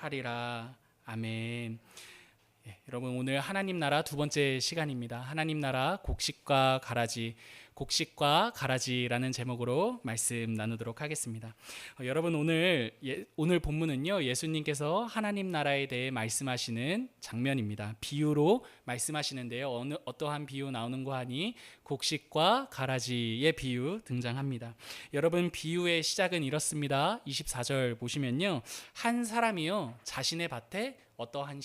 하리라. 아멘. 여러분, 오늘 하나님 나라 두 번째 시간입니다. 하나님 나라 곡식과 가라지, 곡식과 가라지라는 제목으로 말씀 나누도록 하겠습니다. 여러분, 오늘 본문은요, 예수님께서 하나님 나라에 대해 말씀하시는 장면입니다. 비유로 말씀하시는데요, 어떠한 비유 나오는 거 하니 곡식과 가라지의 비유 등장합니다. 여러분, 비유의 시작은 이렇습니다. 24절 보시면요, 한 사람이요 자신의 밭에 어떠한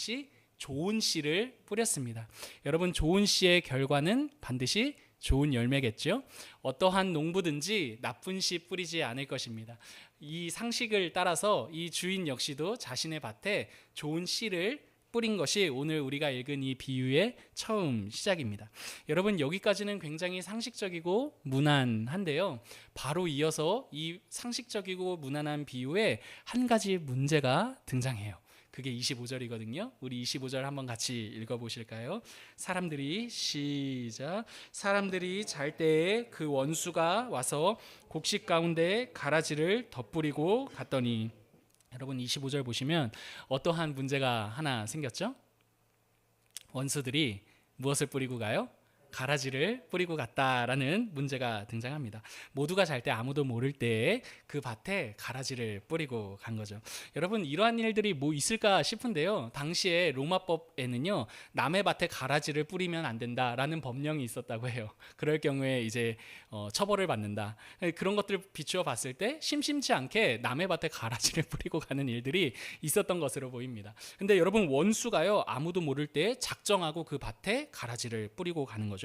좋은 씨를 뿌렸습니다. 여러분, 좋은 씨의 결과는 반드시 좋은 열매겠죠. 어떠한 농부든지 나쁜 씨 뿌리지 않을 것입니다. 이 상식을 따라서 이 주인 역시도 자신의 밭에 좋은 씨를 뿌린 것이 오늘 우리가 읽은 이 비유의 처음 시작입니다. 여러분, 여기까지는 굉장히 상식적이고 무난한데요, 바로 이어서 이 상식적이고 무난한 비유에 한 가지 문제가 등장해요. 그게 25절이거든요. 우리 25절 한번 같이 읽어보실까요? 사람들이 잘 때에 그 원수가 와서 곡식 가운데 가라지를 덧뿌리고 갔더니, 여러분 25절 보시면 어떠한 문제가 하나 생겼죠? 원수들이 무엇을 뿌리고 가요? 가라지를 뿌리고 갔다라는 문제가 등장합니다. 모두가 잘 때 아무도 모를 때에 그 밭에 가라지를 뿌리고 간 거죠. 여러분, 이러한 일들이 뭐 있을까 싶은데요, 당시에 로마법에는요, 남의 밭에 가라지를 뿌리면 안 된다라는 법령이 있었다고 해요. 그럴 경우에 이제 처벌을 받는다. 그런 것들을 비추어 봤을 때 심심치 않게 남의 밭에 가라지를 뿌리고 가는 일들이 있었던 것으로 보입니다. 근데 여러분, 원수가요, 아무도 모를 때 작정하고 그 밭에 가라지를 뿌리고 가는 거죠.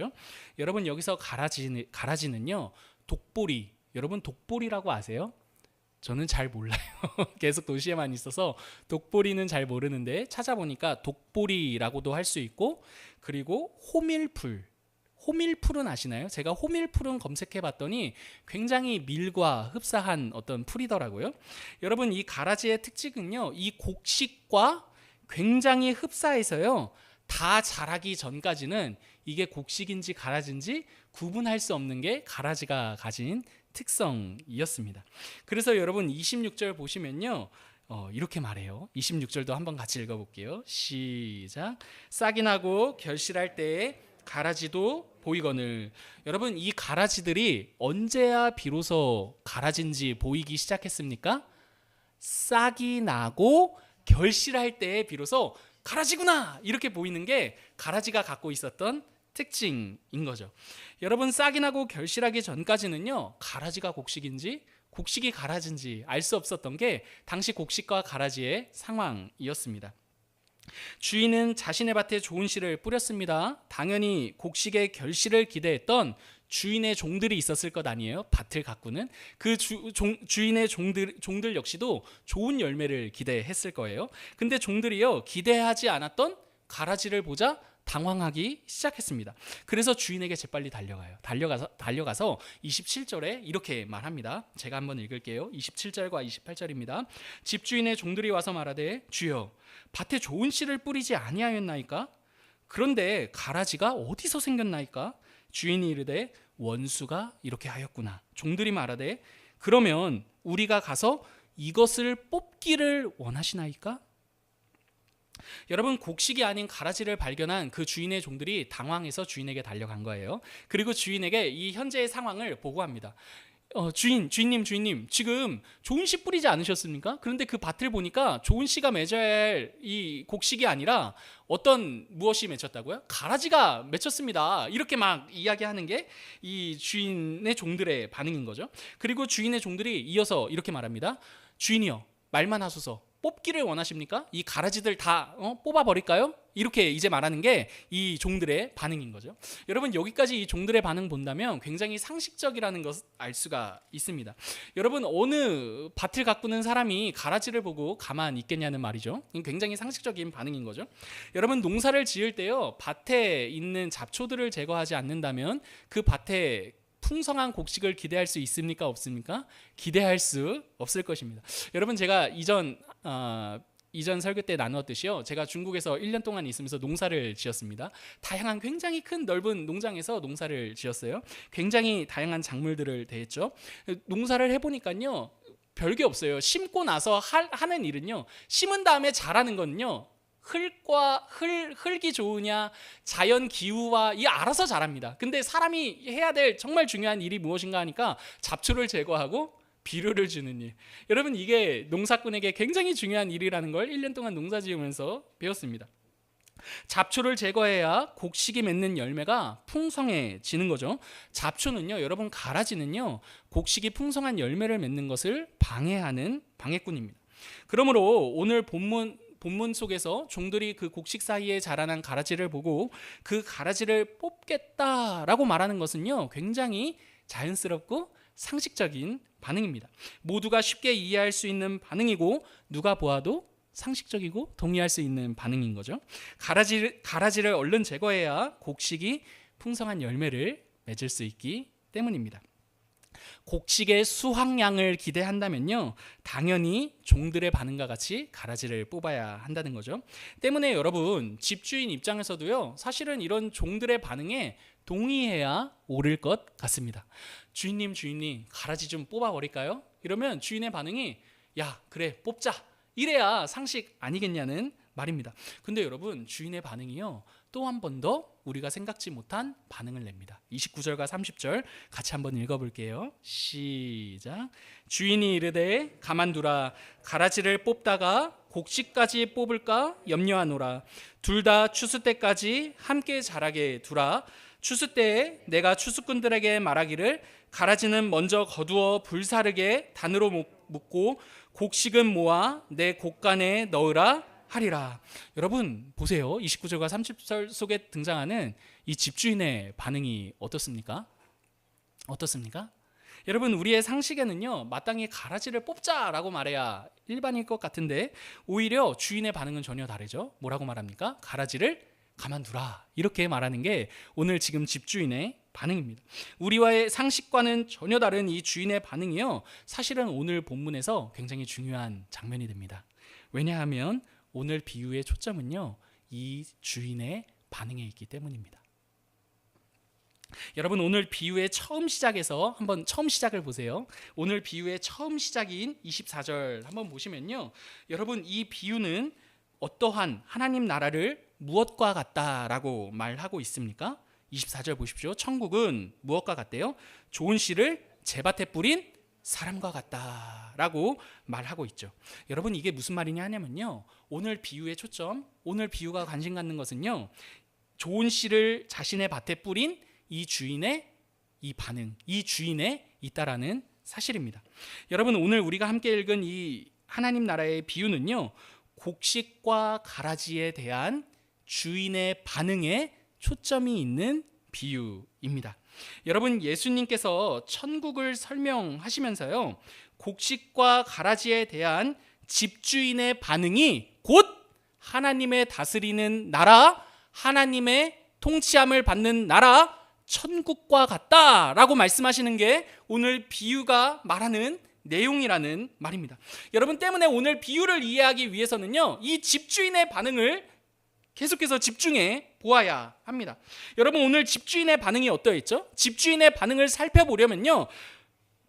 여러분, 여기서 가라지는요, 독보리. 여러분, 독보리라고 아세요? 저는 잘 몰라요. 계속 도시에만 있어서 독보리는 잘 모르는데, 찾아보니까 독보리라고도 할 수 있고, 그리고 호밀풀은 아시나요? 제가 호밀풀은 검색해 봤더니 굉장히 밀과 흡사한 어떤 풀이더라고요. 여러분, 이 가라지의 특징은요, 이 곡식과 굉장히 흡사해서요, 다 자라기 전까지는 이게 곡식인지 가라지인지 구분할 수 없는 게 가라지가 가진 특성이었습니다. 그래서 여러분, 26절 보시면요, 이렇게 말해요. 26절도 한번 같이 읽어볼게요. 시작. 싹이 나고 결실할 때에 가라지도 보이거늘. 여러분, 이 가라지들이 언제야 비로소 가라지인지 보이기 시작했습니까? 싹이 나고 결실할 때에 비로소 가라지구나, 이렇게 보이는 게 가라지가 갖고 있었던 특징인 거죠. 여러분, 싹이 나고 결실하기 전까지는요, 가라지가 곡식인지 곡식이 가라지인지 알 수 없었던 게 당시 곡식과 가라지의 상황이었습니다. 주인은 자신의 밭에 좋은 씨를 뿌렸습니다. 당연히 곡식의 결실을 기대했던 주인의 종들이 있었을 것 아니에요? 밭을 가꾸는 그 주인의 종들 역시도 좋은 열매를 기대했을 거예요. 근데 종들이요, 기대하지 않았던 가라지를 보자 당황하기 시작했습니다. 그래서 주인에게 재빨리 달려가서 27절에 이렇게 말합니다. 제가 한번 읽을게요. 27절과 28절입니다. 집주인의 종들이 와서 말하되, 주여, 밭에 좋은 씨를 뿌리지 아니하였나이까? 그런데 가라지가 어디서 생겼나이까? 주인이 이르되, 원수가 이렇게 하였구나. 종들이 말하되, 그러면 우리가 가서 이것을 뽑기를 원하시나이까? 여러분, 곡식이 아닌 가라지를 발견한 그 주인의 종들이 당황해서 주인에게 달려간 거예요. 그리고 주인에게 이 현재의 상황을 보고합니다. 주인님, 지금 좋은 씨 뿌리지 않으셨습니까? 그런데 그 밭을 보니까 좋은 씨가 맺어야 할 이 곡식이 아니라 무엇이 맺혔다고요? 가라지가 맺혔습니다. 이렇게 막 이야기하는 게 이 주인의 종들의 반응인 거죠. 그리고 주인의 종들이 이어서 이렇게 말합니다. 주인이여, 말만 하소서. 뽑기를 원하십니까? 이 가라지들 다 뽑아버릴까요? 이렇게 이제 말하는 게 이 종들의 반응인 거죠. 여러분, 여기까지 이 종들의 반응 본다면 굉장히 상식적이라는 것을 알 수가 있습니다. 여러분, 어느 밭을 가꾸는 사람이 가라지를 보고 가만히 있겠냐는 말이죠. 굉장히 상식적인 반응인 거죠. 여러분, 농사를 지을 때요, 밭에 있는 잡초들을 제거하지 않는다면 그 밭에 풍성한 곡식을 기대할 수 있습니까? 없습니까? 기대할 수 없을 것입니다. 여러분, 제가 이전 설교 때 나누었듯이요, 제가 중국에서 1년 동안 있으면서 농사를 지었습니다. 다양한 굉장히 큰 넓은 농장에서 농사를 지었어요. 굉장히 다양한 작물들을 대했죠. 농사를 해보니까요, 별게 없어요. 심고 나서 하는 일은요, 심은 다음에 자라는 거는요, 흙이 좋으냐, 자연 기후와 이 알아서 자랍니다. 근데 사람이 해야 될 정말 중요한 일이 무엇인가 하니까 잡초를 제거하고 비료를 주는 일. 여러분, 이게 농사꾼에게 굉장히 중요한 일이라는 걸 1년 동안 농사 지으면서 배웠습니다. 잡초를 제거해야 곡식이 맺는 열매가 풍성해지는 거죠. 잡초는요, 여러분, 가라지는요, 곡식이 풍성한 열매를 맺는 것을 방해하는 방해꾼입니다. 그러므로 오늘 본문 속에서 종들이 그 곡식 사이에 자라난 가라지를 보고 그 가라지를 뽑겠다라고 말하는 것은요, 굉장히 자연스럽고 상식적인 반응입니다. 모두가 쉽게 이해할 수 있는 반응이고 누가 보아도 상식적이고 동의할 수 있는 반응인 거죠. 가라지를 얼른 제거해야 곡식이 풍성한 열매를 맺을 수 있기 때문입니다. 곡식의 수확량을 기대한다면요, 당연히 종들의 반응과 같이 가라지를 뽑아야 한다는 거죠. 때문에 여러분, 집주인 입장에서도요, 사실은 이런 종들의 반응에 동의해야 옳을 것 같습니다. 주인님 가라지 좀 뽑아버릴까요? 이러면 주인의 반응이 야, 그래, 뽑자, 이래야 상식 아니겠냐는 말입니다. 근데 여러분, 주인의 반응이요, 또 한 번 더 우리가 생각지 못한 반응을 냅니다. 29절과 30절 같이 한번 읽어볼게요. 시작. 주인이 이르되 가만두라. 가라지를 뽑다가 곡식까지 뽑을까 염려하노라. 둘 다 추수 때까지 함께 자라게 두라. 추수 때에 내가 추수꾼들에게 말하기를 가라지는 먼저 거두어 불사르게 단으로 묶고 곡식은 모아 내 곡간에 넣으라 하리라. 여러분 보세요. 29절과 30절 속에 등장하는 이 집주인의 반응이 어떻습니까? 여러분, 우리의 상식에는요, 마땅히 가라지를 뽑자라고 말해야 일반일 것 같은데 오히려 주인의 반응은 전혀 다르죠. 뭐라고 말합니까? 가라지를 가만두라, 이렇게 말하는 게 오늘 지금 집주인의 반응입니다. 우리와의 상식과는 전혀 다른 이 주인의 반응이요, 사실은 오늘 본문에서 굉장히 중요한 장면이 됩니다. 왜냐하면 오늘 비유의 초점은요, 이 주인의 반응에 있기 때문입니다. 여러분, 오늘 비유의 처음 시작에서 한번 처음 시작을 보세요. 오늘 비유의 처음 시작인 24절 한번 보시면요, 여러분, 이 비유는 어떠한 하나님 나라를 무엇과 같다라고 말하고 있습니까? 24절 보십시오. 천국은 무엇과 같대요? 좋은 씨를 제밭에 뿌린 사람과 같다라고 말하고 있죠. 여러분, 이게 무슨 말이냐 하냐면요, 오늘 비유의 초점, 오늘 비유가 관심 갖는 것은요, 좋은 씨를 자신의 밭에 뿌린 이 주인의 이 반응, 이 주인에 있다라는 사실입니다. 여러분, 오늘 우리가 함께 읽은 이 하나님 나라의 비유는요, 곡식과 가라지에 대한 주인의 반응에 초점이 있는 비유입니다. 여러분, 예수님께서 천국을 설명하시면서요, 곡식과 가라지에 대한 집주인의 반응이 곧 하나님의 다스리는 나라, 하나님의 통치함을 받는 나라, 천국과 같다라고 말씀하시는 게 오늘 비유가 말하는 내용이라는 말입니다. 여러분, 때문에 오늘 비유를 이해하기 위해서는요, 이 집주인의 반응을 계속해서 집중해 보아야 합니다. 여러분, 오늘 집주인의 반응이 어떠했죠? 집주인의 반응을 살펴보려면요,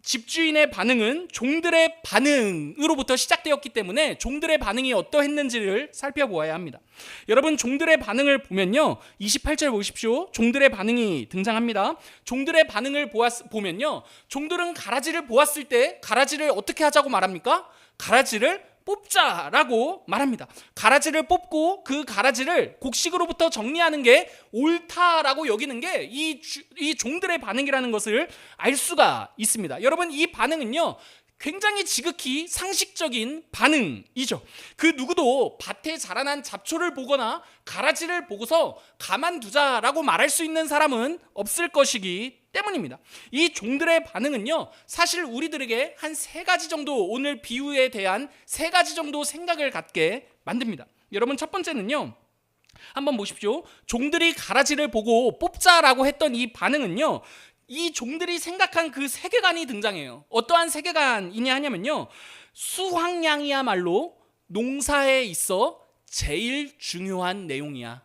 집주인의 반응은 종들의 반응으로부터 시작되었기 때문에 종들의 반응이 어떠했는지를 살펴보아야 합니다. 여러분, 종들의 반응을 보면요, 28절 보십시오. 종들의 반응이 등장합니다. 종들의 반응을 보면요, 종들은 가라지를 보았을 때 가라지를 어떻게 하자고 말합니까? 가라지를 뽑자라고 말합니다. 가라지를 뽑고 그 가라지를 곡식으로부터 정리하는 게 옳다라고 여기는 게 이 종들의 반응이라는 것을 알 수가 있습니다. 여러분, 이 반응은요, 굉장히 지극히 상식적인 반응이죠. 그 누구도 밭에 자라난 잡초를 보거나 가라지를 보고서 가만두자라고 말할 수 있는 사람은 없을 것이기 때문입니다. 이 종들의 반응은요, 사실 우리들에게 한 3가지 정도, 오늘 비유에 대한 3가지 정도 생각을 갖게 만듭니다. 여러분, 첫 번째는요, 한번 보십시오. 종들이 가라지를 보고 뽑자라고 했던 이 반응은요, 이 종들이 생각한 그 세계관이 등장해요. 어떠한 세계관이냐 하냐면요, 수확량이야말로 농사에 있어 제일 중요한 내용이야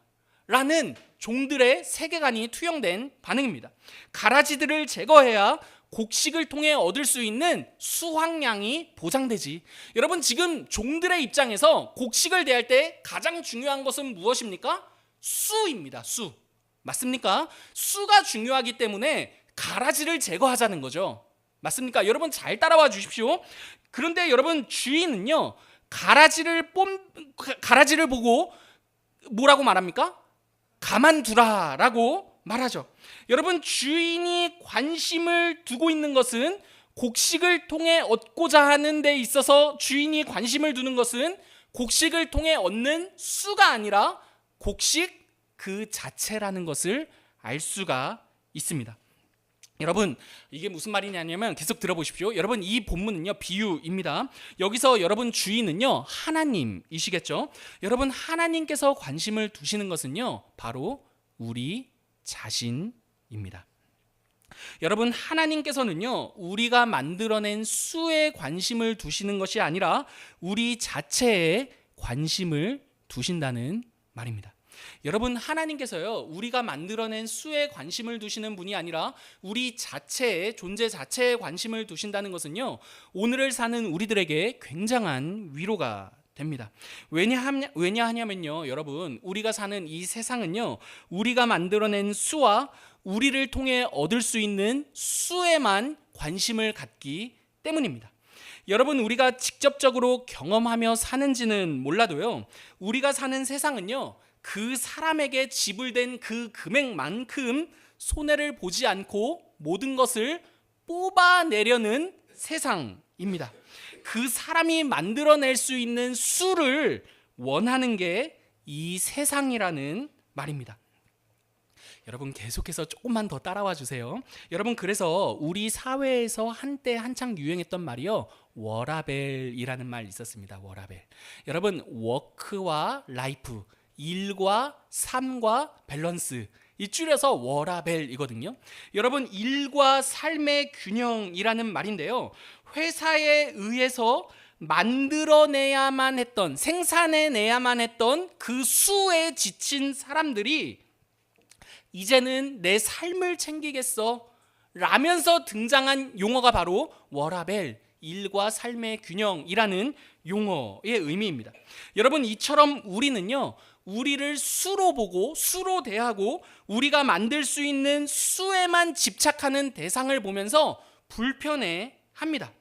라는 종들의 세계관이 투영된 반응입니다. 가라지들을 제거해야 곡식을 통해 얻을 수 있는 수확량이 보장되지. 여러분, 지금 종들의 입장에서 곡식을 대할 때 가장 중요한 것은 무엇입니까? 수입니다. 수. 맞습니까? 수가 중요하기 때문에 가라지를 제거하자는 거죠. 맞습니까? 여러분 잘 따라와 주십시오. 그런데 여러분, 주인은요, 가라지를 보고 뭐라고 말합니까? 가만두라라고 말하죠. 여러분, 주인이 관심을 두고 있는 것은 곡식을 통해 얻고자 하는 데 있어서 주인이 관심을 두는 것은 곡식을 통해 얻는 수가 아니라 곡식 그 자체라는 것을 알 수가 있습니다. 여러분, 이게 무슨 말이냐면 계속 들어보십시오. 여러분, 이 본문은요, 비유입니다. 여기서 여러분 주인은요, 하나님이시겠죠. 여러분, 하나님께서 관심을 두시는 것은요, 바로 우리 자신입니다. 여러분, 하나님께서는요, 우리가 만들어낸 수에 관심을 두시는 것이 아니라 우리 자체에 관심을 두신다는 말입니다. 여러분, 하나님께서요, 우리가 만들어낸 수에 관심을 두시는 분이 아니라 우리 자체의 존재 자체에 관심을 두신다는 것은요, 오늘을 사는 우리들에게 굉장한 위로가 됩니다. 왜냐하냐면요, 여러분, 우리가 사는 이 세상은요, 우리가 만들어낸 수와 우리를 통해 얻을 수 있는 수에만 관심을 갖기 때문입니다. 여러분, 우리가 직접적으로 경험하며 사는지는 몰라도요, 우리가 사는 세상은요, 그 사람에게 지불된 그 금액만큼 손해를 보지 않고 모든 것을 뽑아내려는 세상입니다. 그 사람이 만들어낼 수 있는 수를 원하는 게 이 세상이라는 말입니다. 여러분, 계속해서 조금만 더 따라와 주세요. 여러분, 그래서 우리 사회에서 한때 한창 유행했던 말이요, 워라벨이라는 말 있었습니다. 워라벨. 여러분, 워크와 라이프, 일과 삶과 밸런스, 이 줄여서 워라벨이거든요. 여러분, 일과 삶의 균형이라는 말인데요, 회사에 의해서 만들어내야만 했던, 생산해내야만 했던 그 수에 지친 사람들이 이제는 내 삶을 챙기겠어 라면서 등장한 용어가 바로 워라벨, 일과 삶의 균형이라는 용어의 의미입니다. 여러분, 이처럼 우리는요, 우리를 수로 보고 수로 대하고 우리가 만들 수 있는 수에만 집착하는 대상을 보면서 불편해합니다.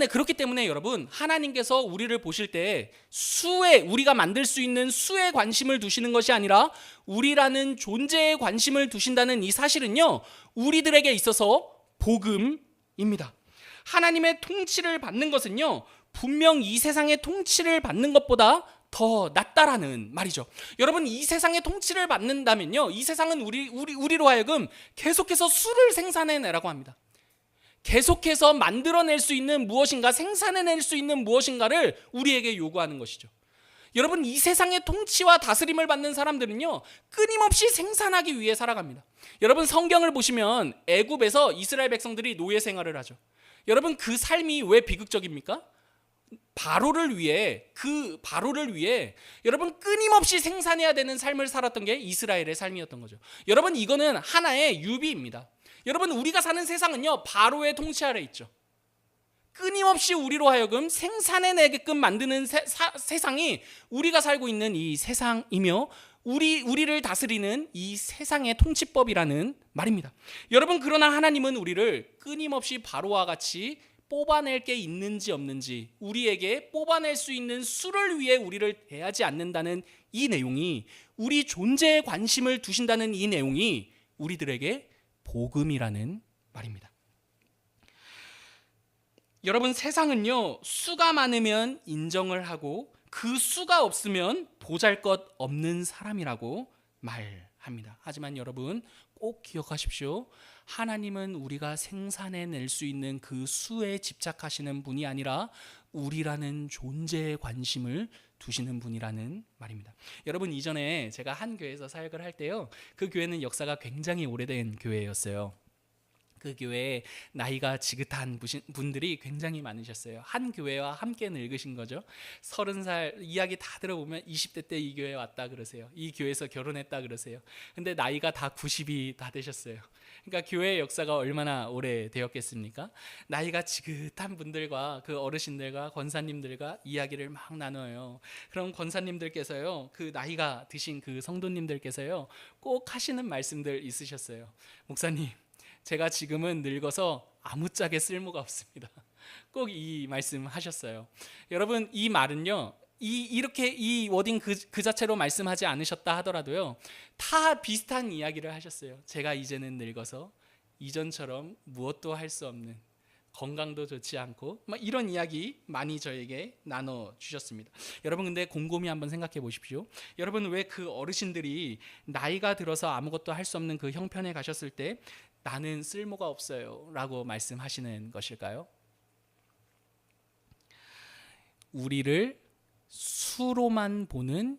그렇기 때문에 여러분, 하나님께서 우리를 보실 때 수에, 우리가 만들 수 있는 수에 관심을 두시는 것이 아니라 우리라는 존재에 관심을 두신다는 이 사실은요, 우리들에게 있어서 복음입니다. 하나님의 통치를 받는 것은요, 분명 이 세상의 통치를 받는 것보다 더 낫다라는 말이죠. 여러분, 이 세상의 통치를 받는다면요, 이 세상은 우리로 하여금 계속해서 수를 생산해내라고 합니다. 계속해서 만들어낼 수 있는 무엇인가, 생산해낼 수 있는 무엇인가를 우리에게 요구하는 것이죠. 여러분, 이 세상의 통치와 다스림을 받는 사람들은요, 끊임없이 생산하기 위해 살아갑니다. 여러분, 성경을 보시면 애굽에서 이스라엘 백성들이 노예 생활을 하죠. 여러분, 그 삶이 왜 비극적입니까? 바로를 위해 여러분, 끊임없이 생산해야 되는 삶을 살았던 게 이스라엘의 삶이었던 거죠. 여러분, 이거는 하나의 유비입니다. 여러분, 우리가 사는 세상은요, 바로의 통치 아래 있죠. 끊임없이 우리로 하여금 생산해내게끔 만드는 세상이 우리가 살고 있는 이 세상이며 우리를 다스리는 이 세상의 통치법이라는 말입니다. 여러분, 그러나 하나님은 우리를 끊임없이 바로와 같이 뽑아낼 게 있는지 없는지, 우리에게 뽑아낼 수 있는 수를 위해 우리를 대하지 않는다는 이 내용이, 우리 존재에 관심을 두신다는 이 내용이 우리들에게 복음이라는 말입니다. 여러분, 세상은요, 수가 많으면 인정을 하고 그 수가 없으면 보잘것없는 사람이라고 말합니다. 하지만 여러분, 꼭 기억하십시오. 하나님은 우리가 생산해낼 수 있는 그 수에 집착하시는 분이 아니라 우리라는 존재에 관심을 두시는 분이라는 말입니다. 여러분, 이전에 제가 한 교회에서 사역을 할 때요, 그 교회는 역사가 굉장히 오래된 교회였어요. 그 교회에 나이가 지긋한 분들이 굉장히 많으셨어요. 한 교회와 함께 늙으신 거죠. 30살 이야기 다 들어보면 20대 때 이 교회에 왔다 그러세요. 이 교회에서 결혼했다 그러세요. 근데 나이가 다 90이 다 되셨어요. 그러니까 교회의 역사가 얼마나 오래 되었겠습니까? 나이가 지긋한 분들과 그 어르신들과 권사님들과 이야기를 막 나눠요. 그럼 권사님들께서요, 그 나이가 드신 그 성도님들께서요, 꼭 하시는 말씀들 있으셨어요. 목사님, 제가 지금은 늙어서 아무짝에 쓸모가 없습니다. 꼭 이 말씀 하셨어요. 여러분, 이 말은요, 이렇게 이 워딩 그 자체로 말씀하지 않으셨다 하더라도요, 다 비슷한 이야기를 하셨어요. 제가 이제는 늙어서 이전처럼 무엇도 할 수 없는, 건강도 좋지 않고 막 이런 이야기 많이 저에게 나눠 주셨습니다. 여러분, 근데 곰곰이 한번 생각해 보십시오. 여러분, 왜 그 어르신들이 나이가 들어서 아무것도 할 수 없는 그 형편에 가셨을 때 나는 쓸모가 없어요 라고 말씀하시는 것일까요? 우리를 수로만 보는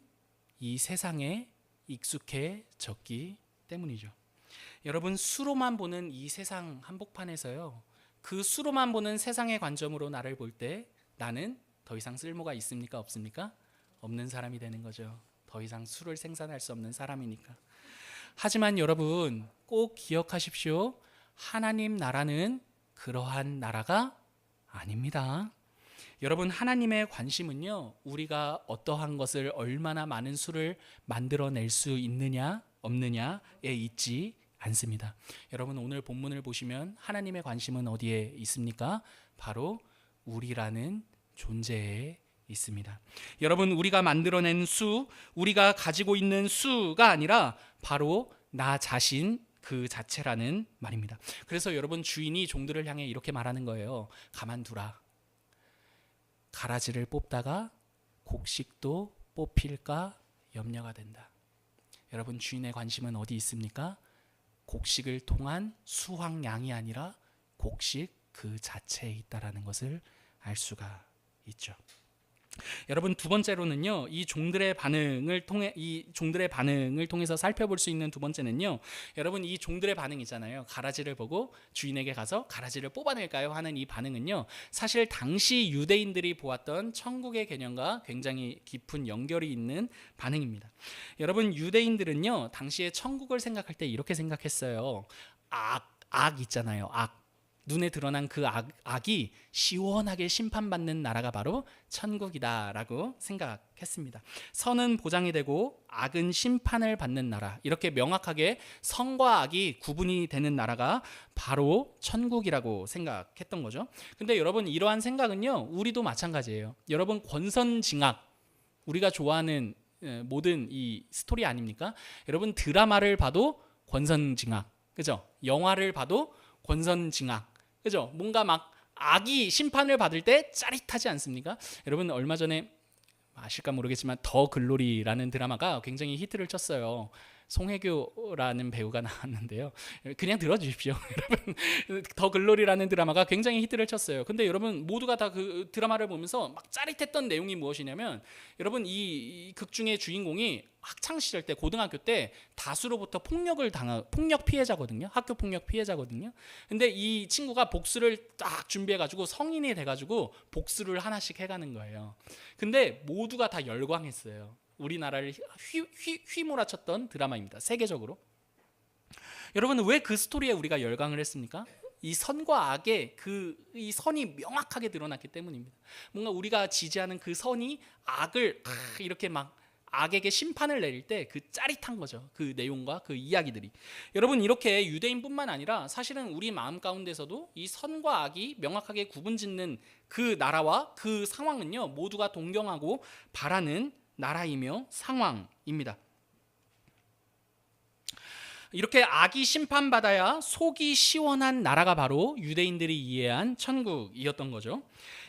이 세상에 익숙해졌기 때문이죠. 여러분, 수로만 보는 이 세상 한복판에서요, 그 수로만 보는 세상의 관점으로 나를 볼 때 나는 더 이상 쓸모가 있습니까? 없습니까? 없는 사람이 되는 거죠. 더 이상 수를 생산할 수 없는 사람이니까. 하지만 여러분, 꼭 기억하십시오. 하나님 나라는 그러한 나라가 아닙니다. 여러분, 하나님의 관심은요, 우리가 어떠한 것을 얼마나 많은 수를 만들어낼 수 있느냐 없느냐에 있지 않습니다. 여러분, 오늘 본문을 보시면 하나님의 관심은 어디에 있습니까? 바로 우리라는 존재에 있습니다. 여러분, 우리가 만들어낸 수, 우리가 가지고 있는 수가 아니라 바로 나 자신 그 자체라는 말입니다. 그래서 여러분, 주인이 종들을 향해 이렇게 말하는 거예요. 가만두라. 가라지를 뽑다가 곡식도 뽑힐까 염려가 된다. 여러분, 주인의 관심은 어디 있습니까? 곡식을 통한 수확량이 아니라 곡식 그 자체에 있다라는 것을 알 수가 있죠. 여러분, 두 번째로는요, 이 종들의 반응을 통해서 살펴볼 수 있는 두 번째는요, 여러분, 이 종들의 반응이잖아요. 가라지를 보고 주인에게 가서 가라지를 뽑아낼까요? 하는 이 반응은요, 사실 당시 유대인들이 보았던 천국의 개념과 굉장히 깊은 연결이 있는 반응입니다. 여러분, 유대인들은요, 당시에 천국을 생각할 때 이렇게 생각했어요. 악 있잖아요. 눈에 드러난 그 악이 시원하게 심판받는 나라가 바로 천국이다라고 생각했습니다. 선은 보장이 되고 악은 심판을 받는 나라, 이렇게 명확하게 선과 악이 구분이 되는 나라가 바로 천국이라고 생각했던 거죠. 근데 여러분, 이러한 생각은요, 우리도 마찬가지예요. 여러분, 권선징악, 우리가 좋아하는 모든 이 스토리 아닙니까? 여러분, 드라마를 봐도 권선징악, 그죠? 영화를 봐도 권선징악, 그죠? 뭔가 막 악이 심판을 받을 때 짜릿하지 않습니까? 여러분, 얼마 전에 아실까 모르겠지만 더 글로리라는 드라마가 굉장히 히트를 쳤어요. 송혜교라는 배우가 나왔는데요. 그냥 들어주십시오. 여러분, 더 글로리라는 드라마가 굉장히 히트를 쳤어요. 근데 여러분, 모두가 다 그 드라마를 보면서 막 짜릿했던 내용이 무엇이냐면, 여러분, 이 극 중의 주인공이 학창 시절 때, 고등학교 때 다수로부터 폭력 피해자거든요. 학교 폭력 피해자거든요. 근데 이 친구가 복수를 딱 준비해가지고 성인이 돼가지고 복수를 하나씩 해가는 거예요. 근데 모두가 다 열광했어요. 우리나라를 휘몰아쳤던 드라마입니다. 세계적으로. 여러분, 왜 그 스토리에 우리가 열광을 했습니까? 이 선과 악의 이 선이 명확하게 드러났기 때문입니다. 뭔가 우리가 지지하는 그 선이 악을 이렇게 막 악에게 심판을 내릴 때 그 짜릿한 거죠. 그 내용과 그 이야기들이. 여러분, 이렇게 유대인뿐만 아니라 사실은 우리 마음 가운데서도 이 선과 악이 명확하게 구분짓는 그 나라와 그 상황은요, 모두가 동경하고 바라는 나라이며 상황입니다. 이렇게 악이 심판받아야 속이 시원한 나라가 바로 유대인들이 이해한 천국이었던 거죠.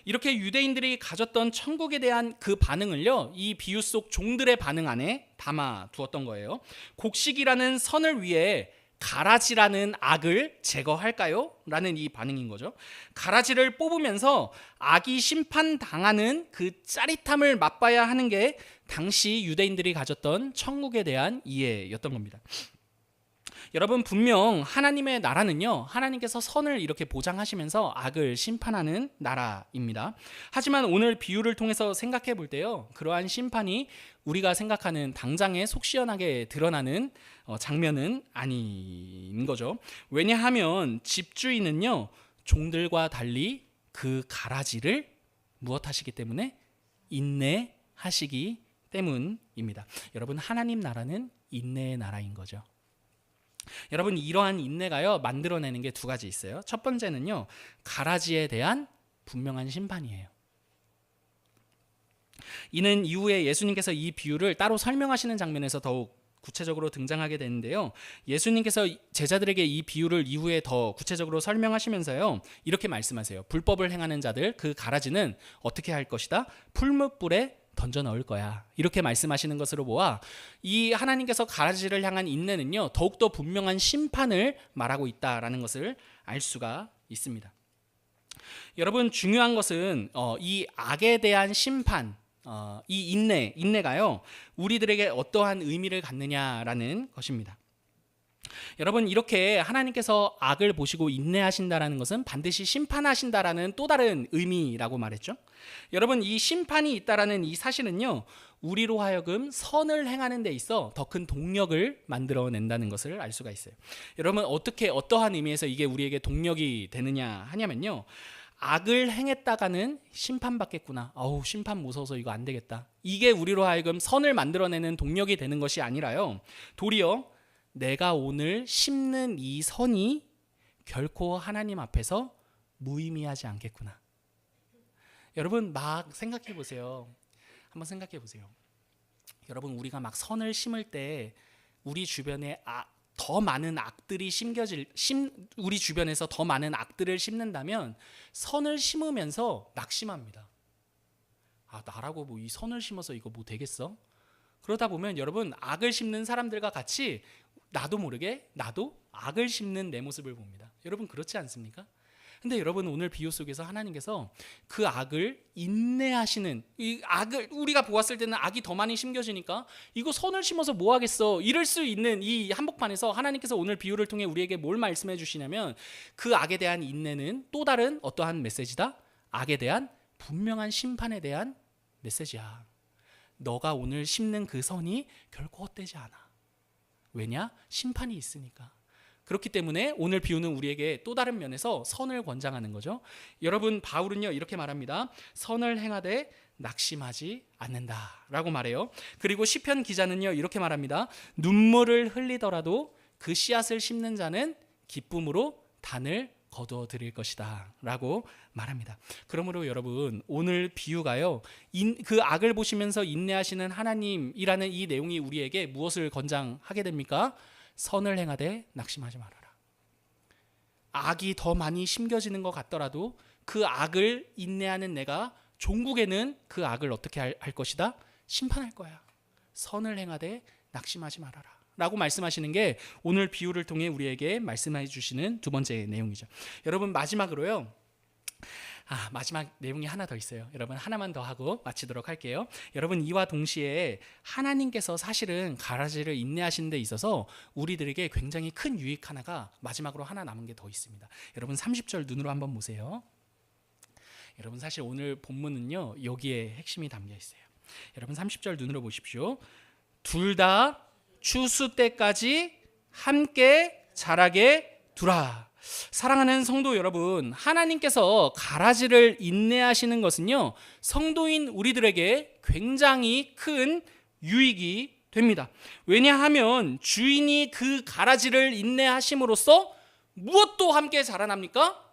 이렇게 유대인들이 가졌던 천국에 대한 그 반응을요, 이 비유 속 종들의 반응 안에 담아 두었던 거예요. 곡식이라는 선을 위해 가라지라는 악을 제거할까요? 라는 이 반응인 거죠. 가라지를 뽑으면서 악이 심판당하는 그 짜릿함을 맛봐야 하는 게 당시 유대인들이 가졌던 천국에 대한 이해였던 겁니다. 여러분, 분명 하나님의 나라는요, 하나님께서 선을 이렇게 보장하시면서 악을 심판하는 나라입니다. 하지만 오늘 비유를 통해서 생각해 볼 때요, 그러한 심판이 우리가 생각하는 당장에 속 시원하게 드러나는 장면은 아닌 거죠. 왜냐하면 집주인은요, 종들과 달리 그 가라지를 무엇하시기 때문에? 인내하시기 때문입니다. 여러분, 하나님 나라는 인내의 나라인 거죠. 여러분, 이러한 인내가요, 만들어내는 게 두 가지 있어요. 첫 번째는요, 가라지에 대한 분명한 심판이에요. 이는 이후에 예수님께서 이 비유를 따로 설명하시는 장면에서 더욱 구체적으로 등장하게 되는데요, 예수님께서 제자들에게 이 비유를 이후에 더 구체적으로 설명하시면서요, 이렇게 말씀하세요. 불법을 행하는 자들, 그 가라지는 어떻게 할 것이다? 풀무불에 던져 넣을 거야. 이렇게 말씀하시는 것으로 보아 이 하나님께서 가라지를 향한 인내는요, 더욱더 분명한 심판을 말하고 있다라는 것을 알 수가 있습니다. 여러분, 중요한 것은 이 악에 대한 심판, 이 인내가요, 우리들에게 어떠한 의미를 갖느냐라는 것입니다. 여러분, 이렇게 하나님께서 악을 보시고 인내하신다라는 것은 반드시 심판하신다라는 또 다른 의미라고 말했죠. 여러분, 이 심판이 있다라는 이 사실은요, 우리로 하여금 선을 행하는 데 있어 더 큰 동력을 만들어낸다는 것을 알 수가 있어요. 여러분, 어떠한 의미에서 이게 우리에게 동력이 되느냐 하냐면요, 악을 행했다가는 심판받겠구나. 심판 무서워서 이거 안 되겠다. 이게 우리로 하여금 선을 만들어내는 동력이 되는 것이 아니라요, 도리어 내가 오늘 심는 이 선이 결코 하나님 앞에서 무의미하지 않겠구나. 여러분, 막 생각해 보세요. 한번 생각해 보세요. 여러분, 우리가 막 선을 심을 때 우리 주변에 더 많은 악들이 우리 주변에서 더 많은 악들을 심는다면 선을 심으면서 낙심합니다. 나라고 뭐 이 선을 심어서 이거 뭐 되겠어? 그러다 보면 여러분, 악을 심는 사람들과 같이 나도 모르게 나도 악을 심는 내 모습을 봅니다. 여러분, 그렇지 않습니까? 근데 여러분, 오늘 비유 속에서 하나님께서 그 악을 인내하시는, 이 악을 우리가 보았을 때는 악이 더 많이 심겨지니까 이거 선을 심어서 뭐 하겠어, 이럴 수 있는 이 한복판에서 하나님께서 오늘 비유를 통해 우리에게 뭘 말씀해 주시냐면, 그 악에 대한 인내는 또 다른 어떠한 메시지다? 악에 대한 분명한 심판에 대한 메시지야. 너가 오늘 심는 그 선이 결코 헛되지 않아. 왜냐? 심판이 있으니까. 그렇기 때문에 오늘 비유는 우리에게 또 다른 면에서 선을 권장하는 거죠. 여러분, 바울은요, 이렇게 말합니다. 선을 행하되 낙심하지 않는다라고 말해요. 그리고 시편 기자는요, 이렇게 말합니다. 눈물을 흘리더라도 그 씨앗을 심는 자는 기쁨으로 단을 거두어 드릴 것이다 라고 말합니다. 그러므로 여러분, 오늘 비유가요, 그 악을 보시면서 인내하시는 하나님이라는 이 내용이 우리에게 무엇을 권장하게 됩니까? 선을 행하되 낙심하지 말아라. 악이 더 많이 심겨지는 것 같더라도 그 악을 인내하는 내가 종국에는 그 악을 어떻게 할 것이다? 심판할 거야. 선을 행하되 낙심하지 말아라 라고 말씀하시는 게 오늘 비유를 통해 우리에게 말씀해 주시는 두 번째 내용이죠. 여러분, 마지막으로요, 마지막 내용이 하나 더 있어요. 여러분, 하나만 더 하고 마치도록 할게요. 여러분, 이와 동시에 하나님께서 사실은 가라지를 인내하시는 데 있어서 우리들에게 굉장히 큰 유익 하나가 마지막으로 하나 남은 게 더 있습니다. 여러분, 30절 눈으로 한번 보세요. 여러분, 사실 오늘 본문은요, 여기에 핵심이 담겨 있어요. 여러분, 30절 눈으로 보십시오. 둘 다 추수 때까지 함께 자라게 두라. 사랑하는 성도 여러분, 하나님께서 가라지를 인내하시는 것은요, 성도인 우리들에게 굉장히 큰 유익이 됩니다. 왜냐하면 주인이 그 가라지를 인내하심으로써 무엇도 함께 자라납니까?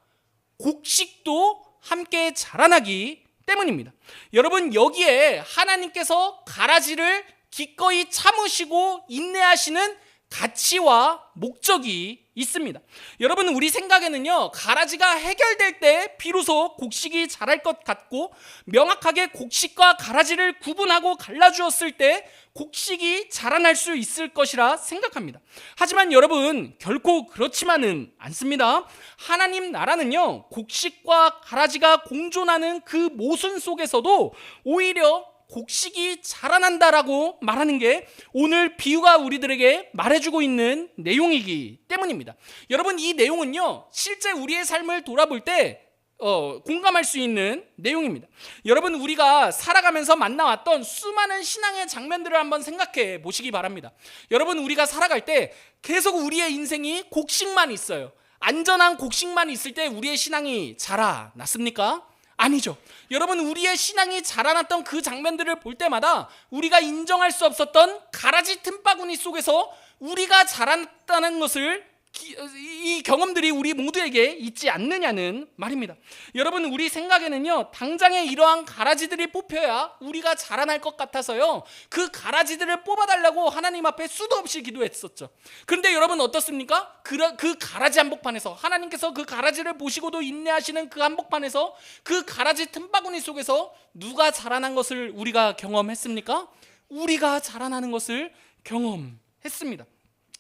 곡식도 함께 자라나기 때문입니다. 여러분, 여기에 하나님께서 가라지를 기꺼이 참으시고 인내하시는 가치와 목적이 있습니다. 여러분, 우리 생각에는요, 가라지가 해결될 때 비로소 곡식이 자랄 것 같고, 명확하게 곡식과 가라지를 구분하고 갈라주었을 때 곡식이 자라날 수 있을 것이라 생각합니다. 하지만 여러분, 결코 그렇지만은 않습니다. 하나님 나라는요, 곡식과 가라지가 공존하는 그 모순 속에서도 오히려 곡식이 자라난다라고 말하는 게 오늘 비유가 우리들에게 말해주고 있는 내용이기 때문입니다. 여러분, 이 내용은요, 실제 우리의 삶을 돌아볼 때 공감할 수 있는 내용입니다. 여러분, 우리가 살아가면서 만나왔던 수많은 신앙의 장면들을 한번 생각해 보시기 바랍니다. 여러분, 우리가 살아갈 때 계속 우리의 인생이 곡식만 있어요. 안전한 곡식만 있을 때 우리의 신앙이 자라났습니까? 아니죠. 여러분, 우리의 신앙이 자라났던 그 장면들을 볼 때마다 우리가 인정할 수 없었던 가라지 틈바구니 속에서 우리가 자랐다는 것을, 이 경험들이 우리 모두에게 있지 않느냐는 말입니다. 여러분, 우리 생각에는요, 당장에 이러한 가라지들이 뽑혀야 우리가 자라날 것 같아서요, 그 가라지들을 뽑아달라고 하나님 앞에 수도 없이 기도했었죠. 그런데 여러분, 어떻습니까? 그 가라지 한복판에서, 하나님께서 그 가라지를 보시고도 인내하시는 그 한복판에서, 그 가라지 틈바구니 속에서 누가 자라난 것을 우리가 경험했습니까? 우리가 자라나는 것을 경험했습니다.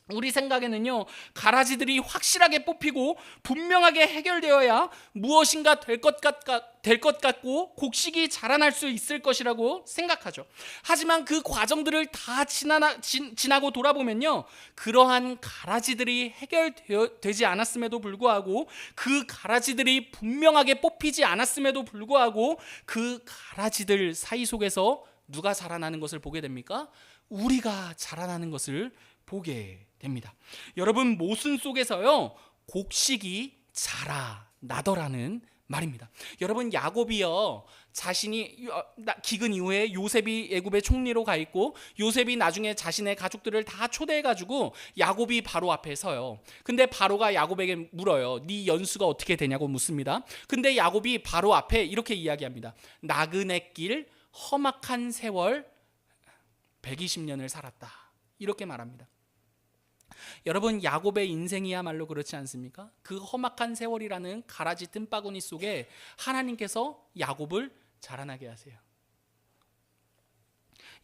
우리 생각에는요, 가라지들이 확실하게 뽑히고 분명하게 해결되어야 무엇인가 될 것 같고 곡식이 자라날 수 있을 것이라고 생각하죠. 하지만 그 과정들을 다 지나고 돌아보면요, 그러한 가라지들이 해결되지 않았음에도 불구하고, 그 가라지들이 분명하게 뽑히지 않았음에도 불구하고, 그 가라지들 사이 속에서 누가 자라나는 것을 보게 됩니까? 우리가 자라나는 것을 보게 됩니다. 여러분, 모순 속에서요, 곡식이 자라나더라는 말입니다. 여러분, 야곱이요, 자신이 기근 이후에 요셉이 애굽의 총리로 가 있고, 요셉이 나중에 자신의 가족들을 다 초대해 가지고 야곱이 바로 앞에 서요. 근데 바로가 야곱에게 물어요. 네 연수가 어떻게 되냐고 묻습니다. 근데 야곱이 바로 앞에 이렇게 이야기합니다. 나그네 길 험악한 세월 120년을 살았다, 이렇게 말합니다. 여러분, 야곱의 인생이야말로 그렇지 않습니까? 그 험악한 세월이라는 가라지 틈바구니 속에 하나님께서 야곱을 자라나게 하세요.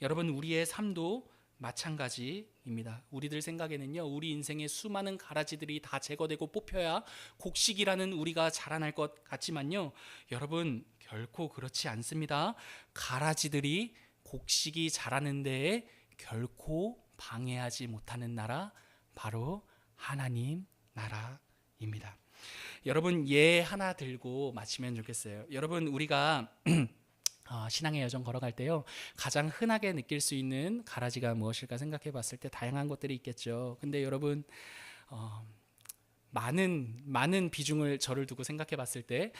여러분, 우리의 삶도 마찬가지입니다. 우리들 생각에는요, 우리 인생의 수많은 가라지들이 다 제거되고 뽑혀야 곡식이라는 우리가 자라날 것 같지만요, 여러분, 결코 그렇지 않습니다. 가라지들이 곡식이 자라는 데에 결코 방해하지 못하는 나라, 바로 하나님 나라입니다. 여러분, 예 하나 들고 마치면 좋겠어요. 여러분, 우리가 신앙의 여정 걸어갈 때요, 가장 흔하게 느낄 수 있는 가라지가 무엇일까 생각해 봤을 때 다양한 것들이 있겠죠. 근데 여러분, 많은 비중을 저를 두고 생각해 봤을 때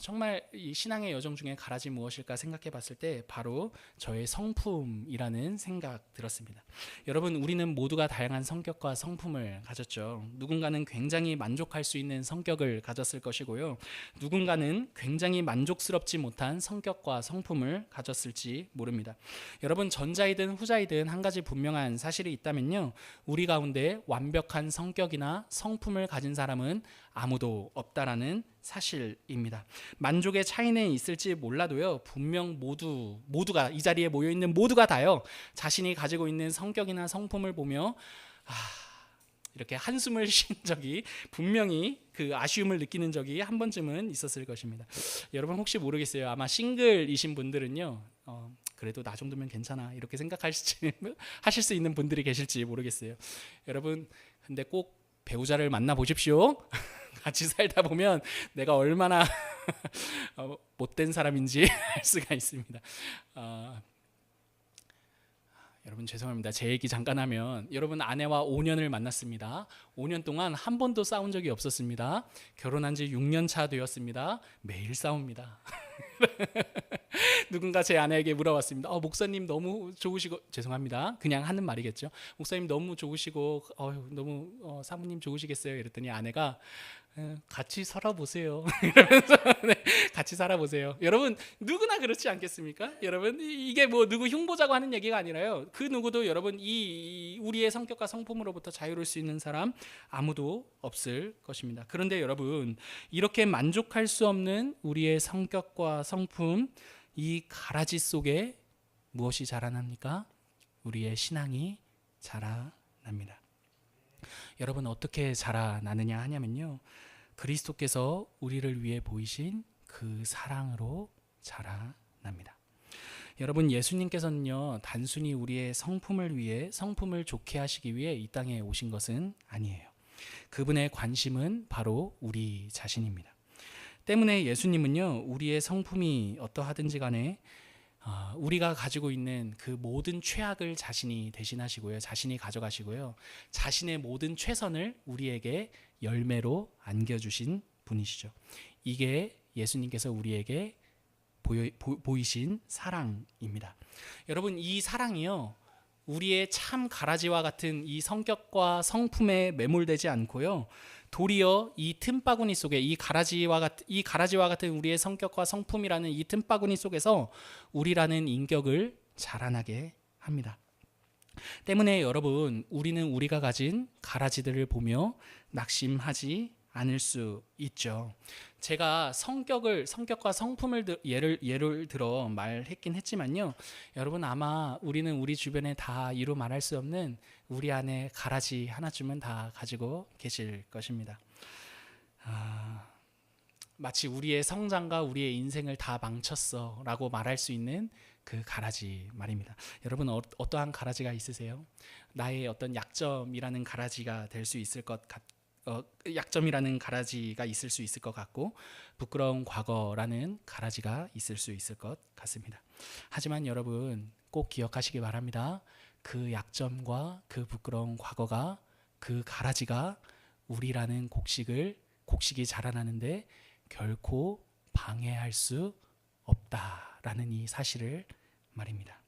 정말 이 신앙의 여정 중에 가라지 무엇일까 생각해 봤을 때 바로 저의 성품이라는 생각 들었습니다. 여러분, 우리는 모두가 다양한 성격과 성품을 가졌죠. 누군가는 굉장히 만족할 수 있는 성격을 가졌을 것이고요, 누군가는 굉장히 만족스럽지 못한 성격과 성품을 가졌을지 모릅니다. 여러분, 전자이든 후자이든 한 가지 분명한 사실이 있다면요, 우리 가운데 완벽한 성격이나 성품을 가진 사람은 아무도 없다라는 사실입니다. 만족의 차이는 있을지 몰라도요, 분명 모두가 이 자리에 모여 있는 모두가 다요, 자신이 가지고 있는 성격이나 성품을 보며 이렇게 한숨을 쉰 적이, 분명히 그 아쉬움을 느끼는 적이 한 번쯤은 있었을 것입니다. 여러분, 혹시 모르겠어요. 아마 싱글이신 분들은요, 그래도 나 정도면 괜찮아, 이렇게 하실 수 있는 분들이 계실지 모르겠어요. 여러분, 근데 꼭 배우자를 만나 보십시오. 같이 살다 보면 내가 얼마나 못된 사람인지 알 수가 있습니다. 여러분, 죄송합니다. 제 얘기 잠깐 하면, 여러분, 아내와 5년을 만났습니다. 5년 동안 한 번도 싸운 적이 없었습니다. 결혼한 지 6년 차 되었습니다. 매일 싸웁니다. 누군가 제 아내에게 물어봤습니다. 목사님 너무 좋으시고, 죄송합니다, 그냥 하는 말이겠죠. 목사님 너무 좋으시고 너무 사모님 좋으시겠어요? 이랬더니 아내가 같이 살아보세요. 이러면서 같이 살아보세요. 여러분, 누구나 그렇지 않겠습니까? 여러분, 이게 뭐 누구 흉보자고 하는 얘기가 아니라요, 그 누구도 여러분 이 우리의 성격과 성품으로부터 자유로울 수 있는 사람 아무도 없을 것입니다. 그런데 여러분, 이렇게 만족할 수 없는 우리의 성격과 성품, 이 가라지 속에 무엇이 자라납니까? 우리의 신앙이 자라납니다. 여러분, 어떻게 자라나느냐 하냐면요, 그리스도께서 우리를 위해 보이신 그 사랑으로 자라납니다. 여러분, 예수님께서는요, 단순히 우리의 성품을 위해, 성품을 좋게 하시기 위해 이 땅에 오신 것은 아니에요. 그분의 관심은 바로 우리 자신입니다. 때문에 예수님은요, 우리의 성품이 어떠하든지 간에 우리가 가지고 있는 그 모든 최악을 자신이 대신하시고요, 자신이 가져가시고요, 자신의 모든 최선을 우리에게 열매로 안겨주신 분이시죠. 이게 예수님께서 우리에게 보이신 사랑입니다. 여러분, 이 사랑이요, 우리의 참 가라지와 같은 이 성격과 성품에 매몰되지 않고요, 도리어 이 틈바구니 속에 이 가라지와 같은 우리의 성격과 성품이라는 이 틈바구니 속에서 우리라는 인격을 자라나게 합니다. 때문에 여러분, 우리는 우리가 가진 가라지들을 보며 낙심하지 않을 수 있죠. 제가 성격과 성품을 예를 들어 말했긴 했지만요, 여러분, 아마 우리는 우리 주변에 다 이루 말할 수 없는 우리 안에 가라지 하나쯤은 다 가지고 계실 것입니다. 마치 우리의 성장과 우리의 인생을 다 망쳤어 라고 말할 수 있는 그 가라지 말입니다. 여러분, 어떠한 가라지가 있으세요? 나의 어떤 약점이라는 가라지가 될 수 있을 것 약점이라는 가라지가 있을 수 있을 것 같고, 부끄러운 과거라는 가라지가 있을 수 있을 것 같습니다. 하지만 여러분, 꼭 기억하시기 바랍니다. 그 약점과 그 부끄러운 과거가, 그 가라지가 우리라는 곡식이 자라나는데 결코 방해할 수 없다라는 이 사실을 말입니다.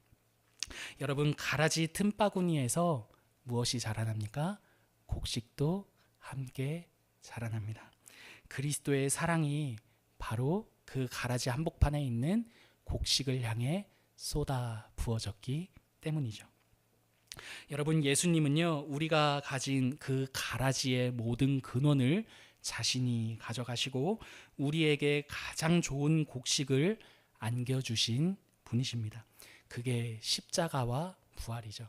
여러분, 가라지 틈바구니에서 무엇이 자라납니까? 곡식도 함께 자라납니다. 그리스도의 사랑이 바로 그 가라지 한복판에 있는 곡식을 향해 쏟아 부어졌기 때문이죠. 여러분, 예수님은요, 우리가 가진 그 가라지의 모든 근원을 자신이 가져가시고 우리에게 가장 좋은 곡식을 안겨주신 분이십니다. 그게 십자가와 부활이죠.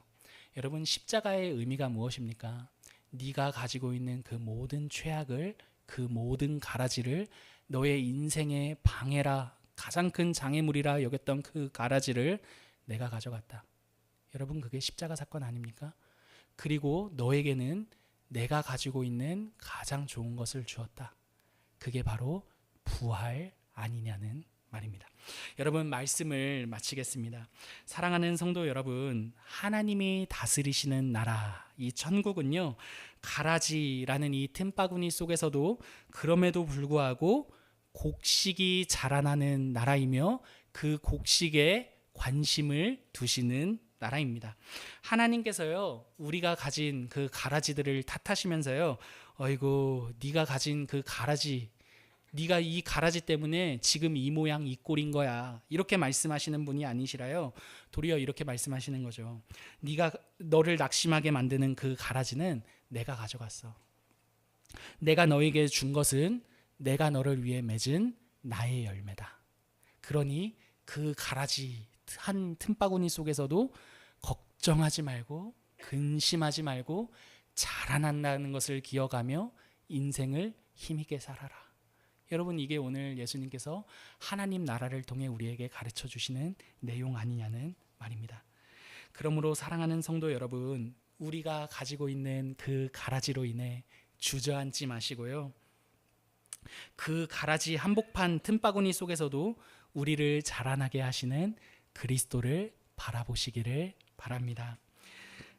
여러분, 십자가의 의미가 무엇입니까? 네가 가지고 있는 그 모든 최악을, 그 모든 가라지를, 너의 인생의 방해라, 가장 큰 장애물이라 여겼던 그 가라지를 내가 가져갔다. 여러분, 그게 십자가 사건 아닙니까? 그리고 너에게는 내가 가지고 있는 가장 좋은 것을 주었다. 그게 바로 부활 아니냐는 말입니다. 여러분, 말씀을 마치겠습니다. 사랑하는 성도 여러분, 하나님이 다스리시는 나라, 이 천국은요, 가라지라는 이 틈바구니 속에서도 그럼에도 불구하고 곡식이 자라나는 나라이며 그 곡식에 관심을 두시는 나라입니다. 하나님께서요, 우리가 가진 그 가라지들을 탓하시면서요, 어이구, 네가 가진 그 가라지, 네가 이 가라지 때문에 지금 이 모양 이 꼴인 거야, 이렇게 말씀하시는 분이 아니시라요. 도리어 이렇게 말씀하시는 거죠. 너를 낙심하게 만드는 그 가라지는 내가 가져갔어. 내가 너에게 준 것은 내가 너를 위해 맺은 나의 열매다. 그러니 그 가라지 한 틈바구니 속에서도 걱정하지 말고 근심하지 말고 자라난다는 것을 기억하며 인생을 힘있게 살아라. 여러분, 이게 오늘 예수님께서 하나님 나라를 통해 우리에게 가르쳐 주시는 내용 아니냐는 말입니다. 그러므로 사랑하는 성도 여러분, 우리가 가지고 있는 그 가라지로 인해 주저앉지 마시고요, 그 가라지 한복판 틈바구니 속에서도 우리를 자라나게 하시는 그리스도를 바라보시기를 바랍니다.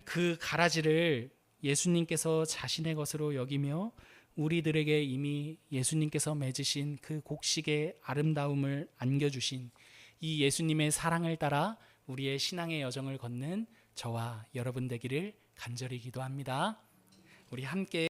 그 가라지를 예수님께서 자신의 것으로 여기며 우리들에게 이미 예수님께서 맺으신 그 곡식의 아름다움을 안겨주신 이 예수님의 사랑을 따라 우리의 신앙의 여정을 걷는 저와 여러분 되기를 간절히 기도합니다. 우리 함께